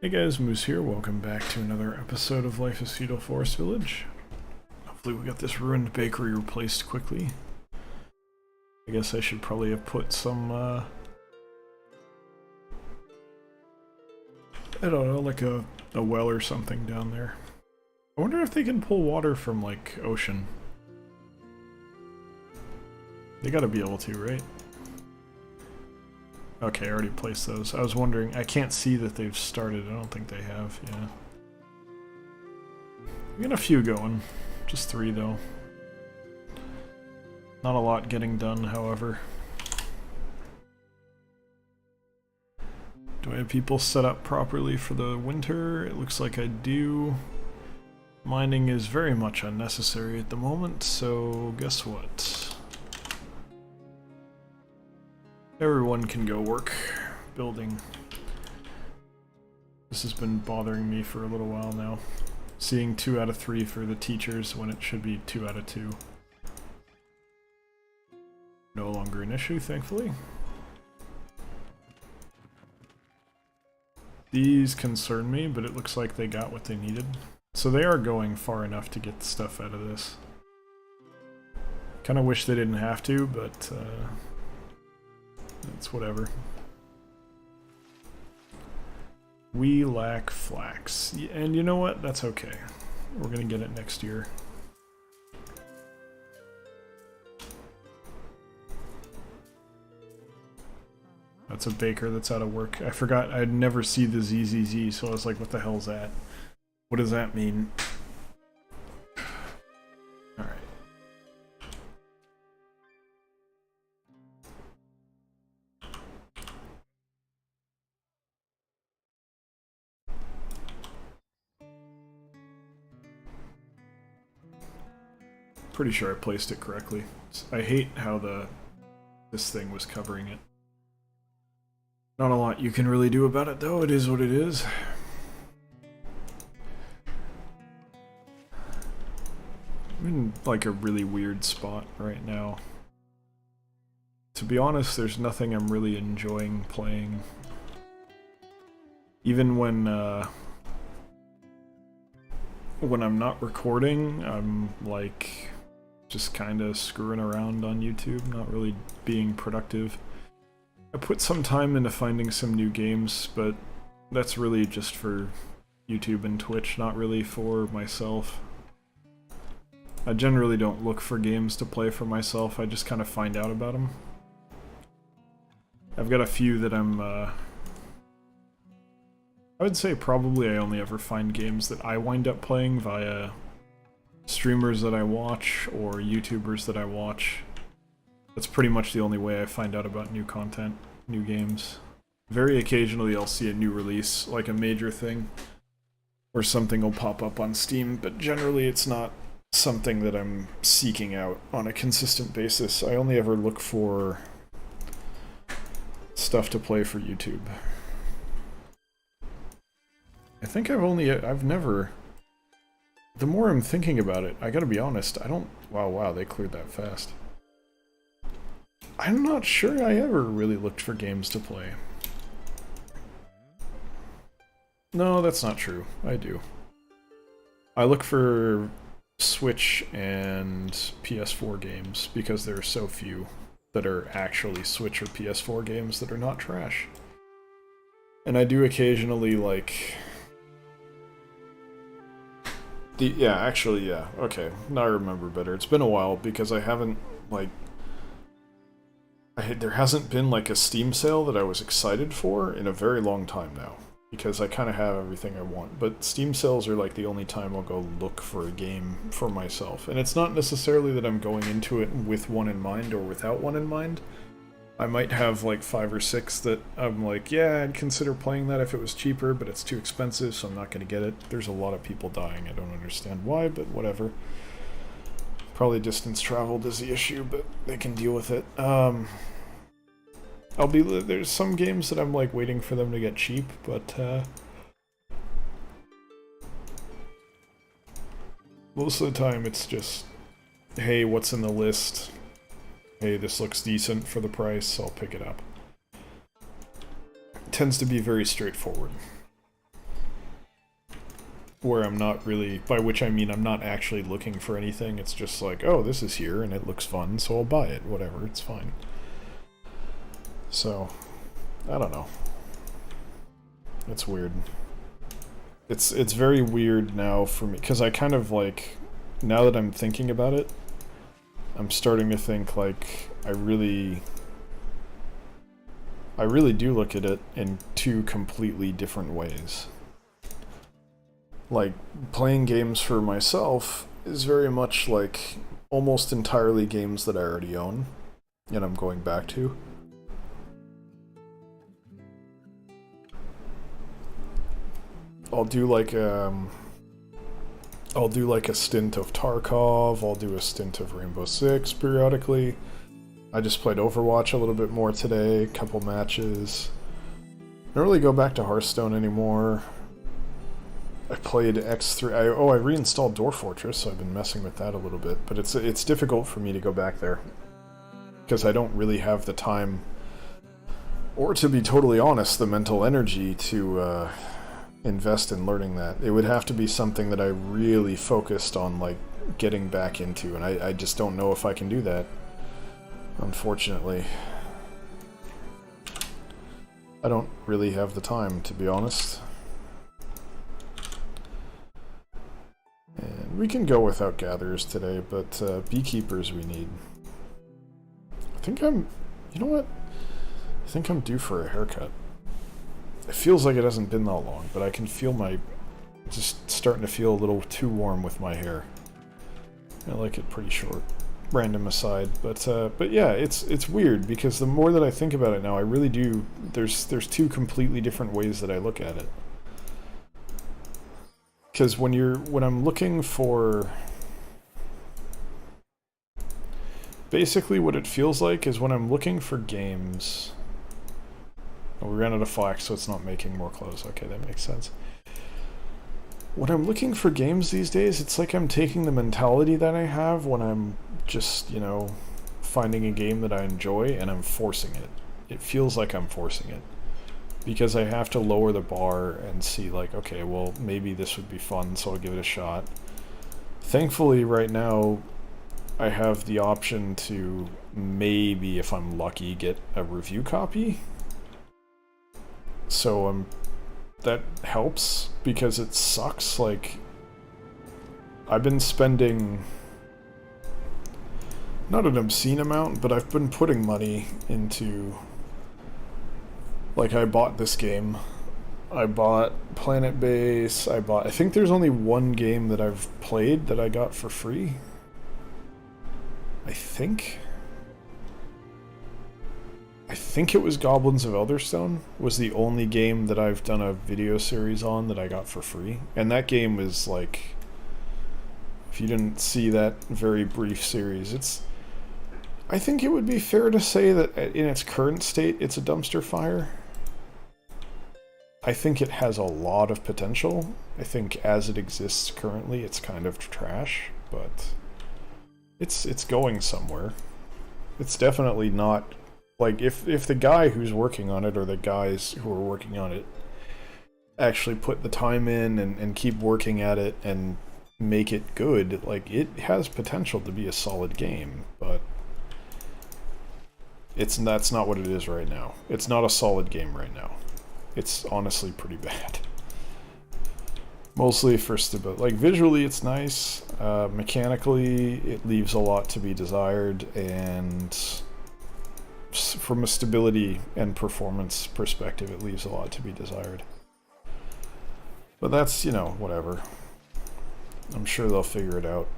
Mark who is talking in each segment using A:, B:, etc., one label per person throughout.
A: Hey guys, Moose here. Welcome back to another episode of Life is Feudal Forest Village. Hopefully we got this ruined bakery replaced quickly. I guess I should probably have put some, I don't know, like a well or something down there. I wonder if they can pull water from, like, ocean. They gotta be able to, right? Okay, I already placed those. I was wondering, I can't see that they've started. I don't think they have, yeah. We got a few going. Just 3, though. Not a lot getting done, however. Do I have people set up properly for the winter? It looks like I do. Mining is very much unnecessary at the moment, so guess what? Everyone can go work building. This has been bothering me for a little while now. Seeing 2 out of 3 for the teachers when it should be 2 out of 2. No longer an issue, thankfully. These concern me, but it looks like they got what they needed. So they are going far enough to get stuff out of this. Kinda wish they didn't have to, but it's whatever. We lack flax. And you know what? That's okay. We're gonna get it next year. That's a baker that's out of work. I forgot I'd never see the ZZZ, so I was like, what the hell's that? What does that mean? Alright. Pretty sure I placed it correctly. I hate how this thing was covering it. Not a lot you can really do about it, though. It is what it is. I'm in, like, a really weird spot right now. To be honest, there's nothing I'm really enjoying playing. Even when I'm not recording, I'm, like, just kinda screwing around on YouTube, not really being productive. I put some time into finding some new games, but that's really just for YouTube and Twitch, not really for myself. I generally don't look for games to play for myself, I just kind of find out about them. I've got a few that I would say probably I only ever find games that I wind up playing via streamers that I watch or YouTubers that I watch. That's pretty much the only way I find out about new content, new games. Very occasionally I'll see a new release, like a major thing, or something will pop up on Steam, but generally it's not something that I'm seeking out on a consistent basis. I only ever look for stuff to play for YouTube. I think I've never... The more I'm thinking about it, I gotta be honest, I don't... Wow, they cleared that fast. I'm not sure I ever really looked for games to play. No, that's not true. I do. I look for Switch and PS4 games because there are so few that are actually Switch or PS4 games that are not trash. And I do occasionally, like... yeah, okay. Now I remember better. It's been a while because I haven't, like... there hasn't been, like, a Steam sale that I was excited for in a very long time now. Because I kind of have everything I want. But Steam sales are, like, the only time I'll go look for a game for myself. And it's not necessarily that I'm going into it with one in mind or without one in mind. I might have, like, 5 or 6 that I'm like, yeah, I'd consider playing that if it was cheaper, but it's too expensive, so I'm not going to get it. There's a lot of people dying. I don't understand why, but whatever. Probably distance traveled is the issue, but they can deal with it. There's some games that I'm, like, waiting for them to get cheap, but, most of the time it's just, hey, what's in the list? Hey, this looks decent for the price, so I'll pick it up. It tends to be very straightforward. where I'm not really, by which I mean I'm not actually looking for anything. It's just like, oh, this is here and it looks fun, so I'll buy it. Whatever, it's fine. So, I don't know. It's weird. It's very weird now for me, because I kind of like, now that I'm thinking about it, I'm starting to think like I really do look at it in two completely different ways. Like, playing games for myself is very much like almost entirely games that I already own and I'm going back to. I'll do like a stint of Tarkov, I'll do a stint of Rainbow Six periodically. I just played Overwatch a little bit more today, a couple matches. I don't really go back to Hearthstone anymore. I played X3. I reinstalled Dwarf Fortress, so I've been messing with that a little bit. But it's difficult for me to go back there because I don't really have the time, or to be totally honest, the mental energy to invest in learning that. It would have to be something that I really focused on, like getting back into, and I just don't know if I can do that. Unfortunately, I don't really have the time, to be honest. And we can go without gatherers today, but beekeepers we need. You know what? I think I'm due for a haircut. It feels like it hasn't been that long, but I can feel just starting to feel a little too warm with my hair. I like it pretty short. Random aside, but yeah, it's weird because the more that I think about it now, I really do. There's two completely different ways that I look at it. Because when I'm looking for, basically what it feels like is when I'm looking for games. Oh, we ran out of flax, so it's not making more clothes. Okay, that makes sense. When I'm looking for games these days, it's like I'm taking the mentality that I have when I'm just, finding a game that I enjoy and I'm forcing it. It feels like I'm forcing it. Because I have to lower the bar and see like, okay, well, maybe this would be fun, so I'll give it a shot. Thankfully, right now, I have the option to maybe, if I'm lucky, get a review copy. So that helps, because it sucks. Like, I've been spending not an obscene amount, but I've been putting money into, like, I bought this game, I bought Planet Base, I think there's only one game that I've played that I got for free. I think it was Goblins of Elderstone was the only game that I've done a video series on that I got for free. And that game was like, if you didn't see that very brief series, I think it would be fair to say that in its current state, it's a dumpster fire. I think it has a lot of potential. I think as it exists currently, it's kind of trash, but it's going somewhere. It's definitely not, like, if the guy who's working on it, or the guys who are working on it, actually put the time in and keep working at it and make it good, like, it has potential to be a solid game, but that's not what it is right now. It's not a solid game right now. It's honestly pretty bad. Mostly for stability. Like, visually it's nice, mechanically it leaves a lot to be desired, and from a stability and performance perspective it leaves a lot to be desired. But that's, whatever. I'm sure they'll figure it out.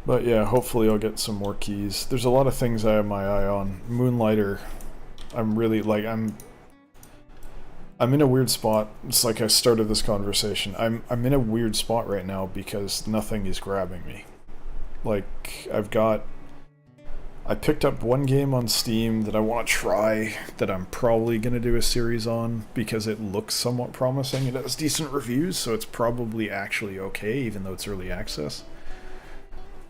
A: But yeah, hopefully I'll get some more keys. There's a lot of things I have my eye on. Moonlighter, I'm really, like, I'm in a weird spot. It's like I started this conversation. I'm in a weird spot right now because nothing is grabbing me. Like, I picked up one game on Steam that I want to try, that I'm probably going to do a series on, because it looks somewhat promising. It has decent reviews, so it's probably actually okay, even though it's early access.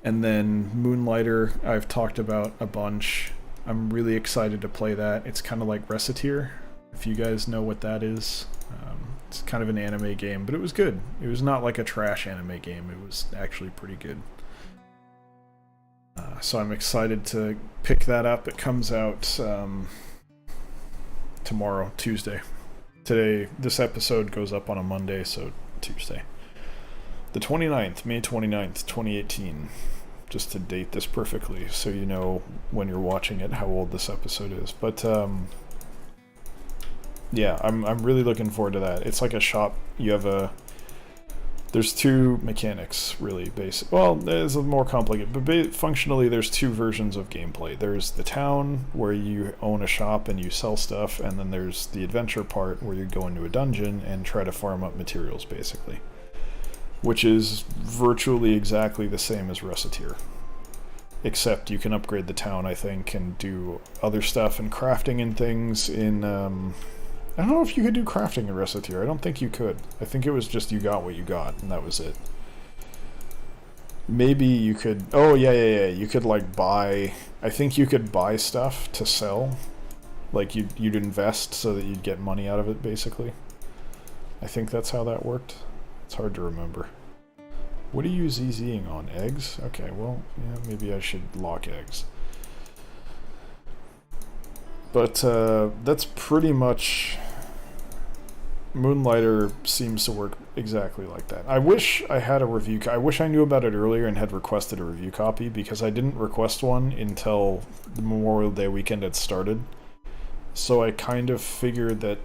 A: And then Moonlighter, I've talked about a bunch. I'm really excited to play that. It's kind of like Reciteer, if you guys know what that is. It's kind of an anime game, but it was good. It was not like a trash anime game. It was actually pretty good. So I'm excited to pick that up. It comes out tomorrow, Tuesday. Today, this episode goes up on a Monday, so Tuesday. The 29th, May 29th, 2018. Just to date this perfectly, so you know when you're watching it how old this episode is. But yeah, I'm really looking forward to that. It's like a shop. You have there's two mechanics, really. Well, it's more complicated, but functionally there's two versions of gameplay. There's the town, where you own a shop and you sell stuff, and then there's the adventure part, where you go into a dungeon and try to farm up materials, basically. Which is virtually exactly the same as Recapture. Except you can upgrade the town, I think, and do other stuff and crafting and things in, I don't know if you could do crafting in Recapture. I don't think you could. I think it was just you got what you got, and that was it. Maybe you could... Oh, yeah. You could, like, buy... I think you could buy stuff to sell. Like, you'd invest so that you'd get money out of it, basically. I think that's how that worked. It's hard to remember. What are you ZZing on? Eggs? Okay, well, yeah, maybe I should lock eggs. But that's pretty much... Moonlighter seems to work exactly like that. I wish I had a review... I wish I knew about it earlier and had requested a review copy, because I didn't request one until the Memorial Day weekend had started. So I kind of figured that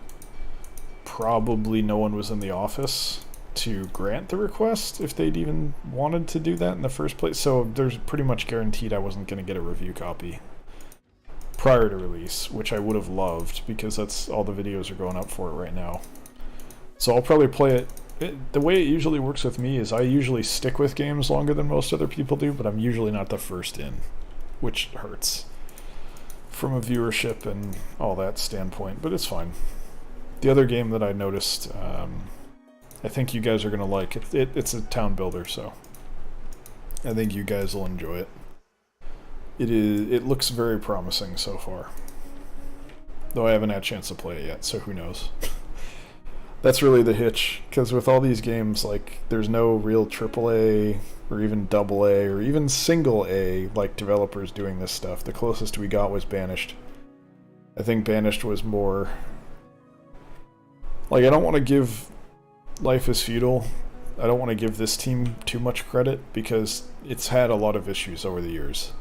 A: probably no one was in the office to grant the request, if they'd even wanted to do that in the first place. So there's pretty much guaranteed I wasn't going to get a review copy prior to release, which I would have loved, because that's all the videos are going up for it right now. So I'll probably play it. The way it usually works with me is I usually stick with games longer than most other people do, but I'm usually not the first in, which hurts from a viewership and all that standpoint, but it's fine. The other game that I noticed, I think you guys are going to like it. It's a town builder, so I think you guys will enjoy it. It looks very promising so far. Though I haven't had a chance to play it yet, so who knows. That's really the hitch, because with all these games, like, there's no real AAA or even AA or even single A like developers doing this stuff. The closest we got was Banished. I think Banished was more... Like, I don't want to give Life is Feudal, I don't want to give this team too much credit, because it's had a lot of issues over the years.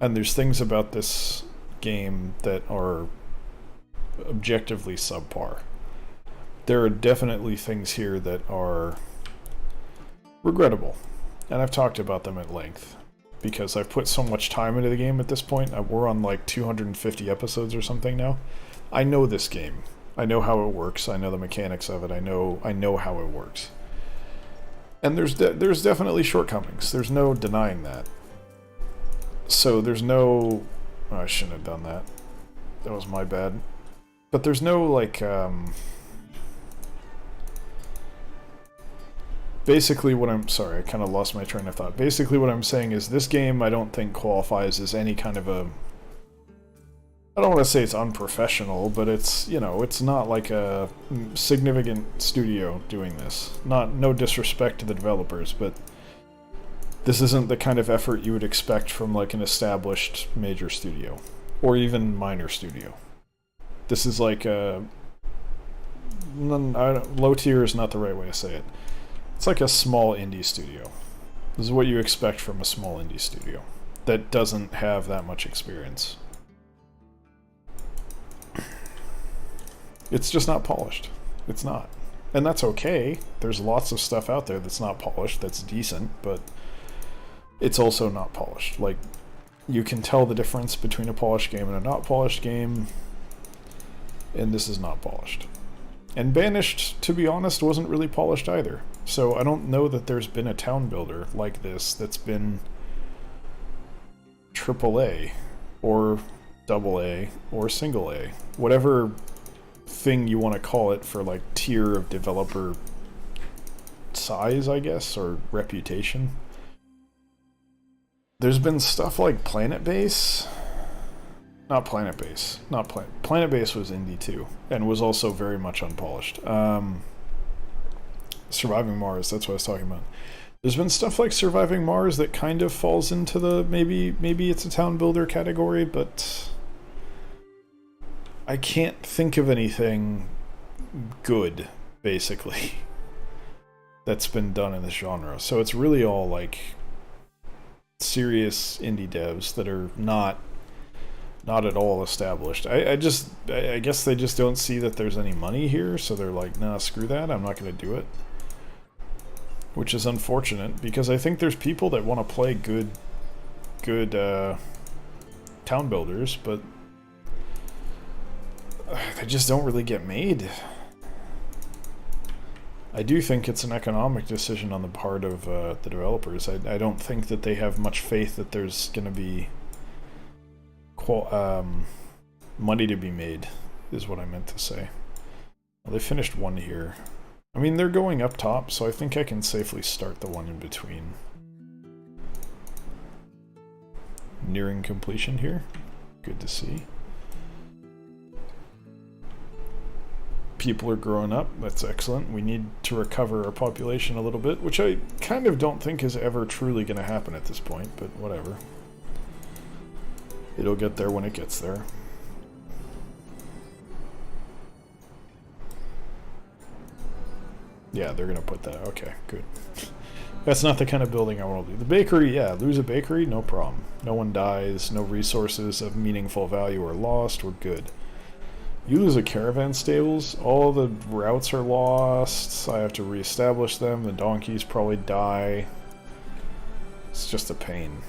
A: And there's things about this game that are objectively subpar. There are definitely things here that are regrettable, and I've talked about them at length, because I've put so much time into the game at this point. We're on like 250 episodes or something now. I know this game. I know how it works. I know the mechanics of it. I know how it works. And there's definitely shortcomings. There's no denying that. So there's no... Oh, I shouldn't have done that. That was my bad. But there's no, like, basically what I'm... Sorry, I kind of lost my train of thought. Basically what I'm saying is this game I don't think qualifies as any kind of a... I don't want to say it's unprofessional, but it's, you know, it's not like a significant studio doing this. No disrespect to the developers, but this isn't the kind of effort you would expect from like an established major studio, or even minor studio. This is like a... low tier is not the right way to say it. It's like a small indie studio. This is what you expect from a small indie studio that doesn't have that much experience. It's just not polished. It's not. And that's okay. There's lots of stuff out there that's not polished, that's decent, but it's also not polished. Like, you can tell the difference between a polished game and a not polished game, and this is not polished. And Banished, to be honest, wasn't really polished either. So I don't know that there's been a town builder like this that's been AAA, or AA, or single A. Whatever thing you want to call it for, like, tier of developer size, I guess, or reputation. There's been stuff like Planet Base, Not Planet Base. Not Planet Base was indie too, and was also very much unpolished. Surviving Mars, that's what I was talking about. There's been stuff like Surviving Mars that kind of falls into the maybe it's a town builder category, but I can't think of anything good, basically, that's been done in this genre. So it's really all like serious indie devs that are not at all established. I guess they just don't see that there's any money here, so they're like, nah, screw that, I'm not going to do it. Which is unfortunate, because I think there's people that want to play good town builders, but they just don't really get made. I do think it's an economic decision on the part of the developers. I don't think that they have much faith that there's going to be money to be made, is what I meant to say. Well, they finished one here. I mean, they're going up top, so I think I can safely start the one in between. Nearing completion here. Good to see. People are growing up. That's excellent. We need to recover our population a little bit, which I kind of don't think is ever truly going to happen at this point, but whatever. It'll get there when it gets there. Yeah, they're gonna put that. Okay, good. That's not the kind of building I want to do. The bakery, yeah, lose a bakery, no problem. No one dies, no resources of meaningful value are lost, we're good. You lose a caravan stables, all the routes are lost, I have to reestablish them, the donkeys probably die. It's just a pain.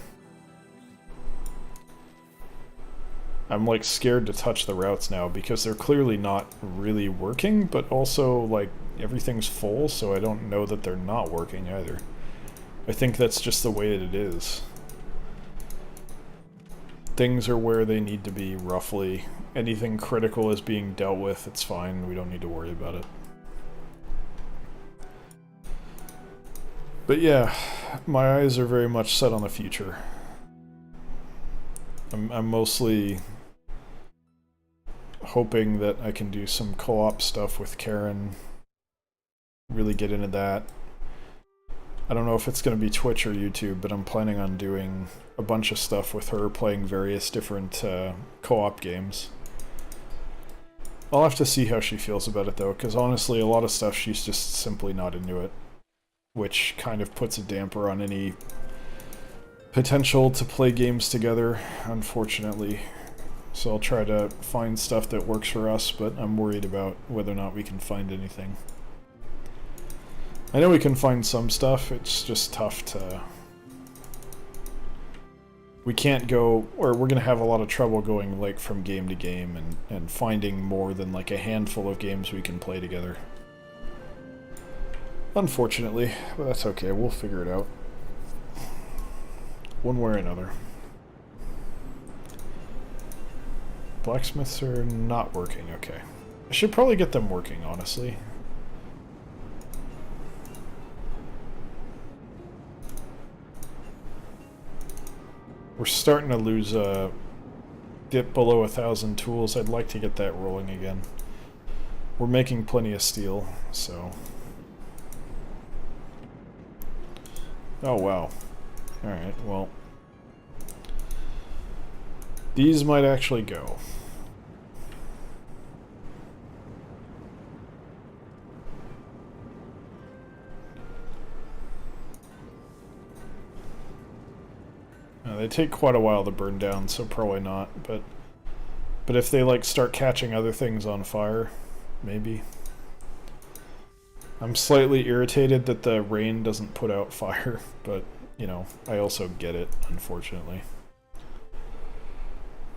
A: I'm like scared to touch the routes now because they're clearly not really working, but also like everything's full, so I don't know that they're not working either. I think that's just the way that it is. Things are where they need to be, roughly. Anything critical is being dealt with, it's fine, we don't need to worry about it. But yeah, my eyes are very much set on the future. I'm mostly hoping that I can do some co-op stuff with Karen. Really get into that. I don't know if it's going to be Twitch or YouTube, but I'm planning on doing a bunch of stuff with her, playing various different co-op games. I'll have to see how she feels about it though, because honestly a lot of stuff she's just simply not into it, which kind of puts a damper on any potential to play games together, unfortunately. So I'll try to find stuff that works for us, but I'm worried about whether or not we can find anything. I know we can find some stuff, it's just tough to... We can't go, or we're gonna have a lot of trouble going like from game to game and finding more than like a handful of games we can play together. Unfortunately, but that's okay, we'll figure it out. One way or another. Blacksmiths are not working, okay. I should probably get them working, honestly. We're starting to lose dip below 1,000 tools. I'd like to get that rolling again. We're making plenty of steel, so... Oh, wow. Alright, well... These might actually go. They take quite a while to burn down, so probably not, but if they like start catching other things on fire, maybe. I'm slightly irritated that the rain doesn't put out fire, but, you know, I also get it, unfortunately.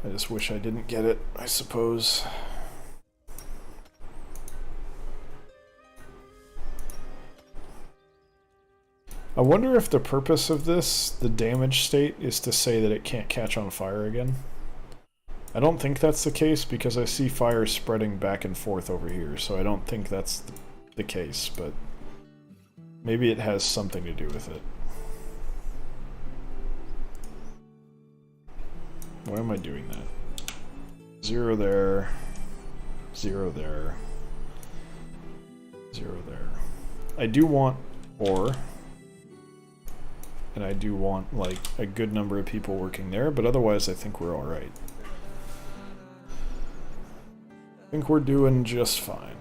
A: I just wish I didn't get it, I suppose. I wonder if the purpose of this, the damage state, is to say that it can't catch on fire again. I don't think that's the case because I see fire spreading back and forth over here, so I don't think that's the case, but maybe it has something to do with it. Why am I doing that? 0 there, 0 there, 0 there. I do want ore, and I do want like a good number of people working there, but otherwise I think we're alright. I think we're doing just fine.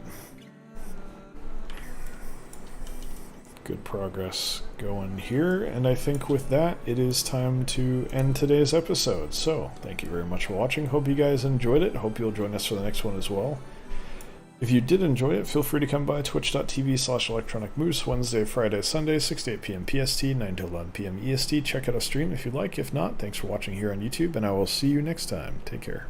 A: Good progress going here, and I think with that it is time to end today's episode. So thank you very much for watching. Hope you guys enjoyed it. Hope you'll join us for the next one as well. If you did enjoy it, feel free to come by twitch.tv/electronicmoose Wednesday, Friday, Sunday, 6 to 8 p.m. PST, 9 to 11 p.m. EST. Check out a stream if you'd like. If not, thanks for watching here on YouTube, and I will see you next time. Take care.